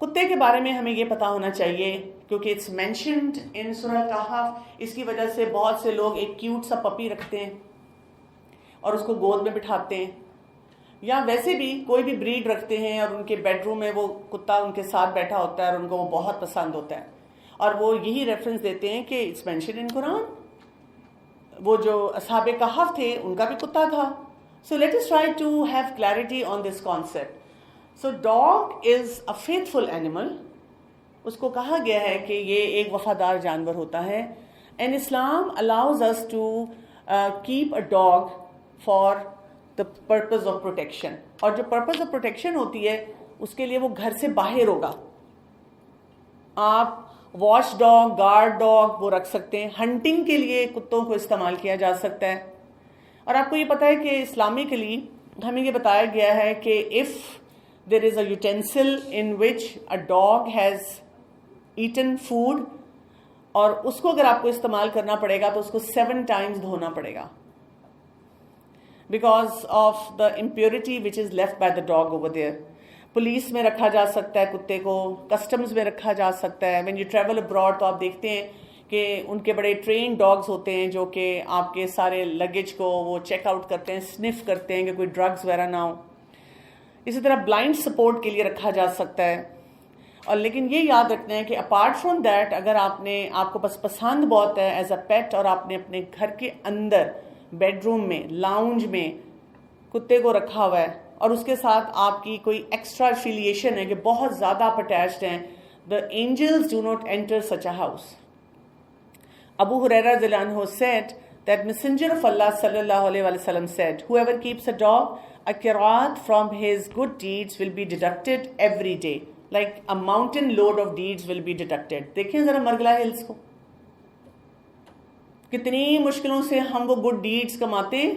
کتے کے بارے میں ہمیں یہ پتا ہونا چاہیے کیونکہ اٹس مینشنڈ ان سورہ کہف. اس کی وجہ سے بہت سے لوگ ایک کیوٹ سا پپی رکھتے ہیں اور اس کو گود میں بٹھاتے ہیں, یا ویسے بھی کوئی بھی بریڈ رکھتے ہیں اور ان کے بیڈ روم میں وہ کتا ان کے ساتھ بیٹھا ہوتا ہے اور ان کو وہ بہت پسند ہوتا ہے, اور وہ یہی ریفرنس دیتے ہیں کہ اٹس مینشنڈ ان قرآن. وہ جو اصحاب کہف تھے ان کا بھی کتا تھا. So let us try to have clarity on this concept. So dog is a faithful animal. اس کو کہا گیا ہے کہ یہ ایک وفادار جانور ہوتا ہے. And Islam allows us to keep a dog for the purpose of protection. اور جو purpose of protection ہوتی ہے اس کے لیے وہ گھر سے باہر ہوگا. آپ واچ ڈاگ, گارڈ ڈاگ وہ رکھ سکتے ہیں. ہنٹنگ کے لیے کتوں کو استعمال کیا جا سکتا ہے. اور آپ کو یہ پتا ہے کہ اسلامکلی ہمیں یہ بتایا گیا ہے کہ if there is a utensil in which a dog has eaten food, اور اس کو اگر آپ کو استعمال کرنا پڑے گا تو اس کو 7 times دھونا پڑے گا because of the impurity which is left by the dog over there. Police میں رکھا جا سکتا ہے کتے کو, کسٹمز میں رکھا جا سکتا ہے. when you travel abroad تو آپ دیکھتے ہیں کہ ان کے بڑے ٹرین ڈاگز ہوتے ہیں جو کہ آپ کے سارے لگیج کو وہ چیک آؤٹ کرتے ہیں, سنف کرتے ہیں کہ کوئی ڈرگز وغیرہ نہ ہو. اسی طرح بلائنڈ سپورٹ کے لیے رکھا جا سکتا ہے. اور لیکن یہ یاد رکھنا ہے کہ اپارٹ فرام دیٹ اگر آپ کو بس پسند بہت ہے ایز اے پیٹ اور آپ نے اپنے گھر کے اندر بیڈ روم میں, لاؤنج میں کتے کو رکھا ہوا ہے اور اس کے ساتھ آپ کی کوئی ایکسٹرا افیلیشن ہے کہ بہت زیادہ آپ اٹیچڈ ہیں, the angels do not enter such a house. Abu Hurairah رضی اللہ عنہ said that Messenger of Allah sallallahu alayhi wa sallam said, whoever keeps a dog, a qirat from his good deeds will be deducted every day. Like a mountain load of deeds will be deducted. دیکھیں ذرا Margalla Hills کو, کتنی مشکلوں سے ہم وہ good deeds کماتے ہیں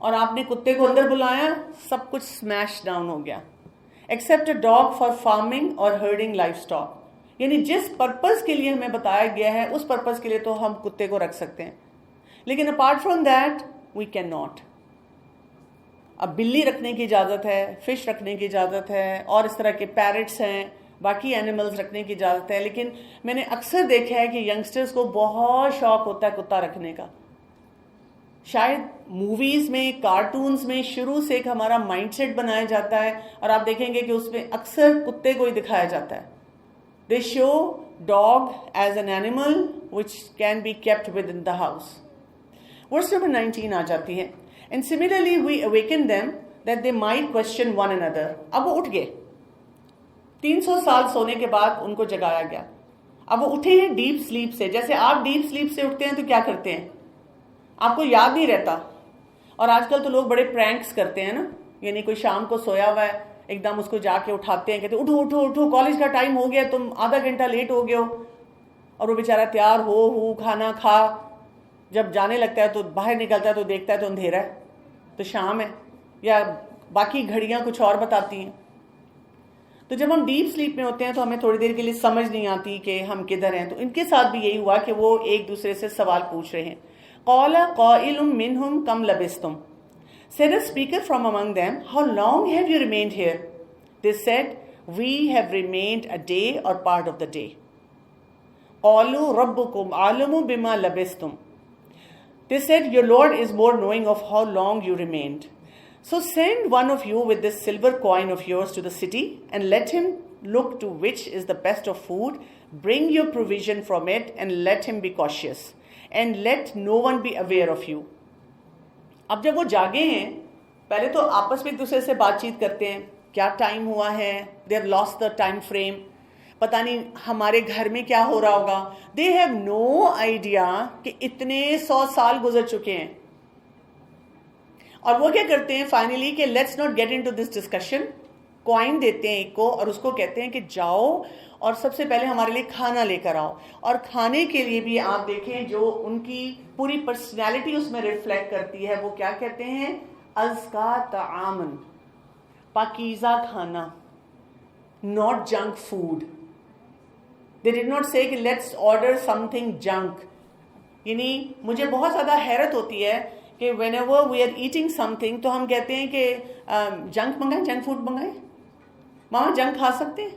اور آپ نے کتے کو اندر بلایا, سب کچھ سمیش ڈاؤن ہو گیا. Except a dog for farming or herding livestock. یعنی جس پرپز کے لیے ہمیں بتایا گیا ہے اس پرپز کے لیے تو ہم کتے کو رکھ سکتے ہیں, لیکن apart from that we can not. اب بلی رکھنے کی اجازت ہے, فش رکھنے کی اجازت ہے, اور اس طرح کے پیرٹس ہیں, باقی اینیملز رکھنے کی اجازت ہے. لیکن میں نے اکثر دیکھا ہے کہ ینگسٹرز کو بہت شوق ہوتا ہے کتا رکھنے کا. شاید موویز میں, کارٹونز میں شروع سے ایک ہمارا مائنڈ سیٹ بنایا جاتا ہے اور آپ دیکھیں گے کہ اس میں اکثر کتے کو ہی دکھایا جاتا ہے. They show dog as an animal which can be kept within the house. Verse number 19 آ جاتی ہے. And similarly we awaken them that they might question one another. اب وہ اٹھ گئے, 300 سال سونے کے بعد ان کو جگایا گیا. اب وہ اٹھے ہیں ڈیپ سلیپ سے. جیسے آپ ڈیپ سلیپ سے اٹھتے ہیں تو کیا کرتے ہیں, آپ کو یاد نہیں رہتا. اور آج کل تو لوگ بڑے پرینکس کرتے ہیں نا, یعنی کوئی شام کو سویا ہوا ہے, ایک دم اس کو جا کے اٹھاتے ہیں, کہتے اٹھو اٹھو اٹھو, کالج کا ٹائم ہو گیا, تم آدھا گھنٹہ لیٹ ہو گئے ہو. اور وہ بیچارہ تیار ہو کھانا کھا, جب جانے لگتا ہے تو باہر نکلتا ہے تو دیکھتا ہے تو اندھیرا ہے, تو شام ہے, یا باقی گھڑیاں کچھ اور بتاتی ہیں. تو جب ہم ڈیپ سلیپ میں ہوتے ہیں تو ہمیں تھوڑی دیر کے لیے سمجھ نہیں آتی کہ ہم کدھر ہیں. تو ان کے ساتھ بھی یہی ہوا کہ وہ ایک دوسرے سے سوال پوچھ رہے ہیں. قال قائل منهم كم لبثتم. Said a speaker from among them, how long have you remained here? They said, we have remained a day or part of the day. قالوا ربكم أعلم بما لبثتم. They said, your Lord is more knowing of how long you remained. So send one of you with this silver coin of yours to the city and let him look to which is the best of food. Bring your provision from it and let him be cautious. And let no one be aware of you. اب جب وہ جاگے ہیں, پہلے تو آپس میں ایک دوسرے سے بات چیت کرتے ہیں, کیا ٹائم ہوا ہے, they have lost the time frame, پتہ نہیں ہمارے گھر میں کیا ہو رہا ہوگا. they have no idea کہ اتنے 100 سال گزر چکے ہیں. اور وہ کیا کرتے ہیں فائنلی کہ let's not get into this discussion. Coin دیتے ہیں ایک کو اور اس کو کہتے ہیں کہ جاؤ اور سب سے پہلے ہمارے لیے کھانا لے کر آؤ. اور کھانے کے لیے بھی آپ دیکھیں جو ان کی پوری پرسنالٹی اس میں ریفلیکٹ کرتی ہے, وہ کیا کہتے ہیں, ازکا طعامن, پاکیزہ کھانا, not junk food. They did not say کہ let's order something junk. یعنی مجھے بہت زیادہ حیرت ہوتی ہے کہ whenever we are eating something تو ہم کہتے ہیں کہ جنک منگائیں, جنک فوڈ منگائیں, ماما جنک کھا سکتے ہیں.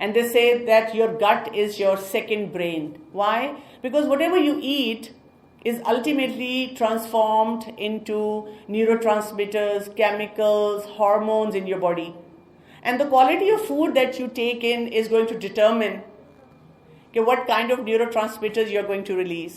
and they say that your gut is your second brain. Why? Because whatever you eat is ultimately transformed into neurotransmitters, chemicals, hormones in your body, and the quality of food that you take in is going to determine what kind of neurotransmitters you are going to release.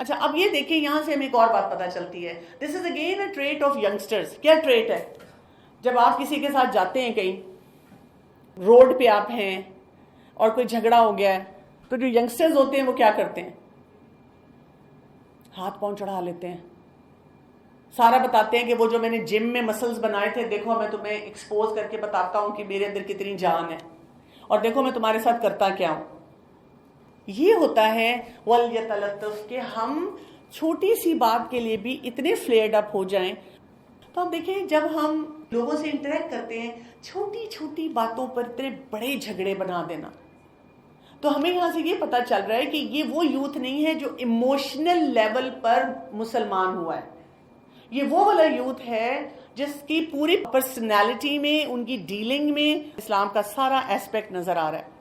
اچھا اب یہ دیکھیں یہاں سے ہمیں ایک اور بات پتہ چلتی ہے. This is again a treat of youngsters. کیا ٹریٹ ہے؟ جب آپ کسی کے ساتھ جاتے ہیں کہیں روڈ پہ آپ ہیں اور کوئی جھگڑا ہو گیا ہے تو جو ینگسٹرز ہوتے ہیں وہ کیا کرتے ہیں؟ ہاتھ پاؤں چڑھا لیتے ہیں, سارا بتاتے ہیں کہ وہ جو میں نے جم میں مسلز بنائے تھے دیکھو میں تمہیں ایکسپوز کر کے بتاتا ہوں کہ میرے اندر کتنی جان ہے, اور دیکھو میں تمہارے ساتھ کرتا کیا ہوں. یہ ہوتا ہے وَلْيَتَلَطَّفْ کہ ہم چھوٹی سی بات کے لیے بھی اتنے فلیئرڈ اپ ہو جائیں. تو آپ دیکھیں جب ہم لوگوں سے انٹریکٹ کرتے ہیں چھوٹی چھوٹی باتوں پر اتنے بڑے جھگڑے بنا دینا, تو ہمیں یہاں سے یہ پتا چل رہا ہے کہ یہ وہ یوتھ نہیں ہے جو ایموشنل لیول پر مسلمان ہوا ہے. یہ وہ والا یوتھ ہے جس کی پوری پرسنالٹی میں, ان کی ڈیلنگ میں اسلام کا سارا ایسپیکٹ نظر آ رہا ہے.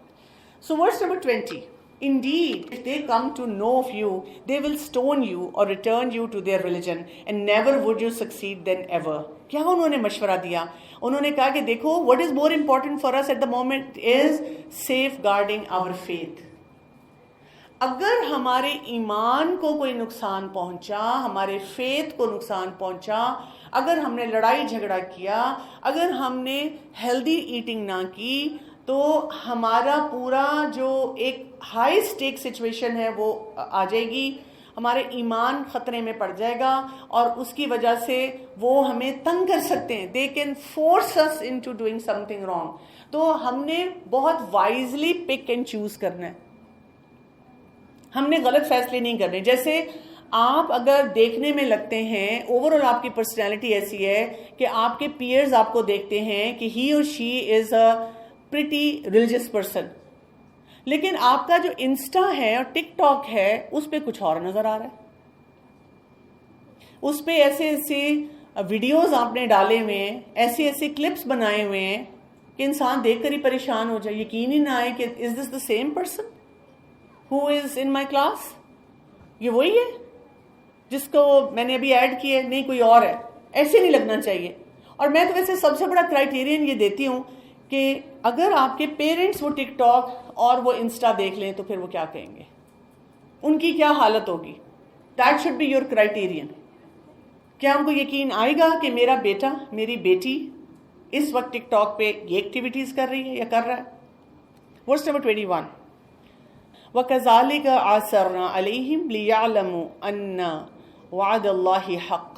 So verse number 20. Indeed, if they come to know of you, they will stone you or return you to their religion, and never would you succeed then ever. کیا انہوں نے مشورہ دیا؟ انہوں نے کہا کہ دیکھو what is more important for us at the moment is safeguarding our faith. اگر ہمارے ایمان کو کوئی نقصان پہنچا, ہمارے فیتھ کو نقصان پہنچا, اگر ہم نے لڑائی جھگڑا کیا, اگر ہم نے ہیلدی ایٹنگ نہ کی, تو ہمارا پورا جو ایک ہائی سٹیک سچویشن ہے وہ آ جائے گی, ہمارے ایمان خطرے میں پڑ جائے گا, اور اس کی وجہ سے وہ ہمیں تنگ کر سکتے ہیں. They can force us into doing something wrong. تو ہم نے بہت وائزلی پک اینڈ چوز کرنا ہے, ہم نے غلط فیصلے نہیں کرنے. جیسے آپ اگر دیکھنے میں لگتے ہیں اوور آل آپ کی پرسنالٹی ایسی ہے کہ آپ کے پیئرز آپ کو دیکھتے ہیں کہ ہی اور شی از اے پریٹی ریلیجیس پرسن, لیکن آپ کا جو انسٹا ہے اور ٹک ٹاک ہے اس پہ کچھ اور نظر آ رہا ہے. اس پہ ایسے ایسے ویڈیوز آپ نے ڈالے ہوئے ہیں, ایسے ایسے کلپس بنائے ہوئے ہیں کہ انسان دیکھ کر ہی پریشان ہو جائے, یقین ہی نہ آئے کہ is this the same person who is in my class. یہ وہی ہے جس کو میں نے ابھی ایڈ کیا ہے, نہیں کوئی اور ہے. ایسے نہیں لگنا چاہیے. اور میں تو ویسے سب سے بڑا کرائٹیرین یہ دیتی ہوں کہ اگر آپ کے پیرنٹس وہ ٹک ٹاک اور وہ انسٹا دیکھ لیں تو پھر وہ کیا کہیں گے, ان کی کیا حالت ہوگی. That should be your criterion. کیا ہم کو یقین آئے گا کہ میرا بیٹا میری بیٹی اس وقت ٹک ٹاک پہ یہ ایکٹیویٹیز کر رہی ہے یا کر رہا ہے. Verse number 21. وَكَذَلِكَ عَثَرْنَا عَلَيْهِمْ لِيَعْلَمُوا أَنَّ وَعْدَ اللَّهِ حَقٌّ.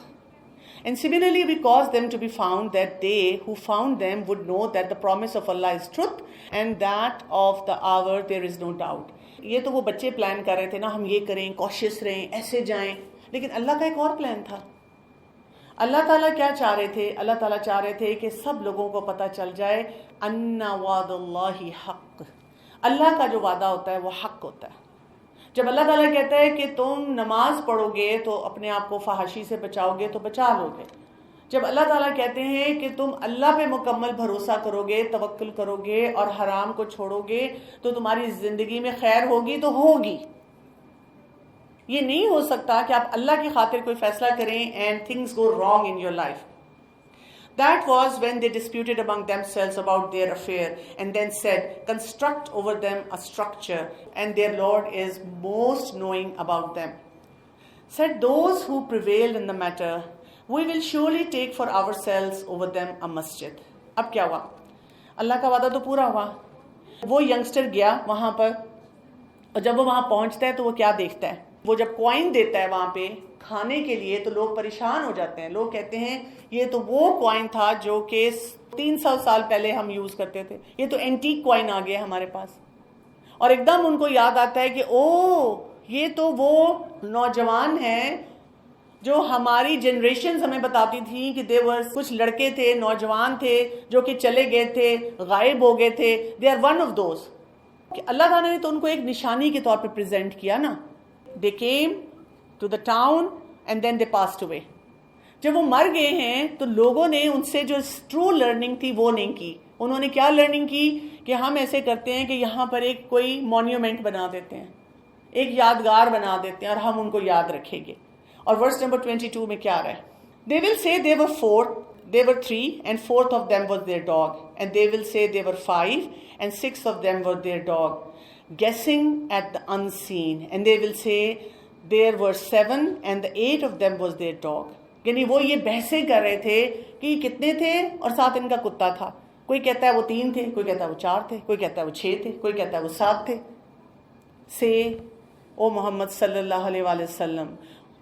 And similarly we caused them to be found that they who found them would know that the promise of Allah is truth and that of the hour there is no doubt. یہ تو وہ بچے plan کر رہے تھے نا, ہم یہ کریں, کوشش رہیں, ایسے جائیں, لیکن اللہ کا ایک اور پلان تھا. اللہ تعالیٰ کیا چاہ رہے تھے؟ اللہ تعالیٰ چاہ رہے تھے کہ سب لوگوں کو پتہ چل جائے ان وعد اللہ حق. اللہ کا جو وعدہ ہوتا ہے وہ حق ہوتا ہے. جب اللہ تعالیٰ کہتا ہے کہ تم نماز پڑھو گے تو اپنے آپ کو فحاشی سے بچاؤ گے تو بچا لو گے. جب اللہ تعالیٰ کہتے ہیں کہ تم اللہ پہ مکمل بھروسہ کرو گے, توکل کرو گے اور حرام کو چھوڑو گے تو تمہاری زندگی میں خیر ہوگی تو ہوگی. یہ نہیں ہو سکتا کہ آپ اللہ کی خاطر کوئی فیصلہ کریں and things go wrong in your life. That was when they disputed among themselves about their affair and then said, construct over them a structure, and their Lord is most knowing about them. Said those who prevailed in the matter, we will surely take for ourselves over them a masjid. اب کیا ہوا؟ اللہ کا وعدہ تو پورا ہوا. وہ youngster گیا وہاں پر, اور جب وہ وہاں پہنچتا ہے تو وہ کیا دیکھتا ہے؟ وہ جب کوائن دیتا ہے وہاں پہ کھانے کے لیے تو لوگ پریشان ہو جاتے ہیں. لوگ کہتے ہیں یہ تو وہ کوائن تھا جو کہ 300 سال پہلے ہم یوز کرتے تھے, یہ تو اینٹیک کوائن آ گیا ہمارے پاس. اور ایک دم ان کو یاد آتا ہے کہ او یہ تو وہ نوجوان ہیں جو ہماری جنریشنز ہمیں بتاتی تھیں کہ دیور کچھ لڑکے تھے, نوجوان تھے جو کہ چلے گئے تھے, غائب ہو گئے تھے. They are one of those. اللہ تعالیٰ نے تو ان کو ایک نشانی کے طور پہ پریزنٹ کیا نا. They came to the town and then they passed away. جب وہ مر گئے ہیں تو لوگوں نے ان سے جو ٹرو لرننگ تھی وہ نہیں کی. انہوں نے کیا لرننگ کی کہ ہم ایسے کرتے ہیں کہ یہاں پر ایک کوئی مونیومنٹ بنا دیتے ہیں, ایک یادگار بنا دیتے ہیں اور ہم ان کو یاد رکھیں گے. اور ورس نمبر 22 میں کیا آ رہا ہے؟ They will say they were 3 and 4th of them was their dog, and they will say they were 5 and 6 of them were their dog, guessing at the unseen, and they will say there were 7 and the 8 of them was their dog. یعنی وہ یہ بحثیں کر رہے تھے کہ کتنے تھے اور ساتھ ان کا کتا تھا. کوئی کہتا ہے وہ 3 تھے, کوئی کہتا ہے وہ 4 تھے, کوئی کہتا ہے وہ 6 تھے, کوئی کہتا ہے وہ 7 تھے. سے او محمد صلی اللہ علیہ وآلہ وسلم,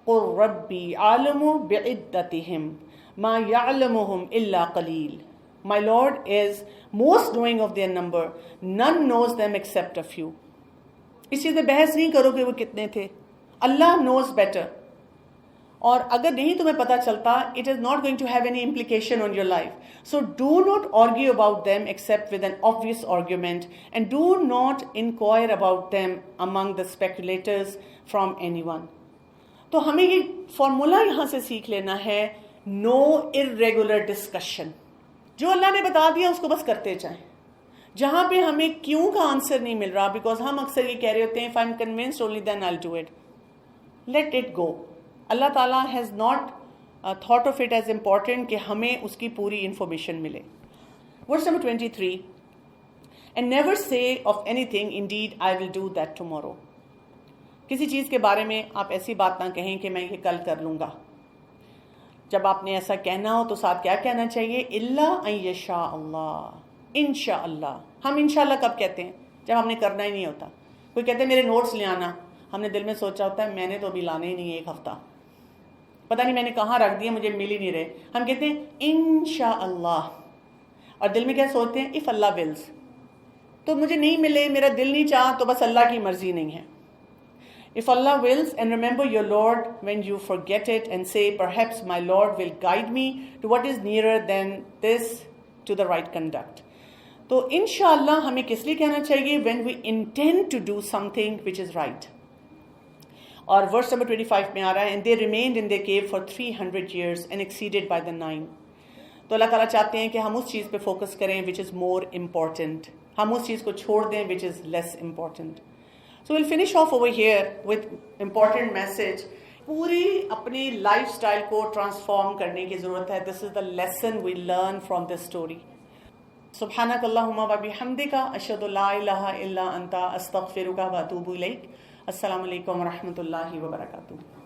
قل ربی عالم بعدتہم ما یعلمہم الا قلیل. My Lord is most knowing of their number. None knows them except a few. اس چیز میں بحث نہیں کرو کہ وہ کتنے تھے. اللہ knows better. اور اگر نہیں تمہیں پتا چلتا, it is not going to have any implication on your life. So do not argue about them except with an obvious argument, and do not inquire about them among the speculators from anyone. تو ہمیں یہ formula یہاں سے سیکھ لینا ہے, no irregular discussion. جو اللہ نے بتا دیا اس کو بس کرتے جائیں. جہاں پہ ہمیں کیوں کا آنسر نہیں مل رہا, بیکاز ہم اکثر یہ کہہ رہے ہوتے ہیں if I'm convinced only then I'll do it. Let it go. اللہ تعالیٰ has not thought of it as important کہ ہمیں اس کی پوری انفارمیشن ملے. Verse number 23. And never say of anything, indeed I will do that tomorrow. کسی چیز کے بارے میں آپ ایسی بات نہ کہیں کہ میں یہ کل کر لوں گا. جب آپ نے ایسا کہنا ہو تو ساتھ کیا کہنا چاہیے, اللہ ان یشاء اللہ, انشاء اللہ. ہم انشاءاللہ کب کہتے ہیں؟ جب ہم نے کرنا ہی نہیں ہوتا. کوئی کہتے ہیں میرے نوٹس لے آنا, ہم نے دل میں سوچا ہوتا ہے میں نے تو ابھی لانے ہی نہیں, 1 ہفتہ پتہ نہیں میں نے کہاں رکھ دیا, مجھے مل ہی نہیں رہے. ہم کہتے ہیں انشاء اللہ, اور دل میں کیا سوچتے ہیں, اف اللہ ولز. تو مجھے نہیں ملے, میرا دل نہیں چاہ, تو بس اللہ کی مرضی نہیں ہے. If Allah wills, and remember your Lord when you forget it, and say, perhaps my Lord will guide me to what is nearer than this, to the right conduct. تو انشاءاللہ ہمیں کس لیے کہنا چاہیے, when we intend to do something which is right. اور verse number 25 میں آ رہا ہے, and they remained in their cave for 300 years and exceeded by the 9. تو اللہ تعالیٰ چاہتے ہیں کہ ہم اس چیز پہ فوکس کریں which is more important. ہم اس چیز کو چھوڑ دیں which is less important. So we'll finish off over here with important message. پوری اپنی لائف سٹائل کو ٹرانسفارم کرنے کی ضرورت ہے. This is the lesson we learn from this story. سبحانک اللہم و بحمدک, اشہد لا الہ الا انت, استغفرک و اتوب الیک. السلام علیکم و رحمۃ اللہ وبرکاتہ.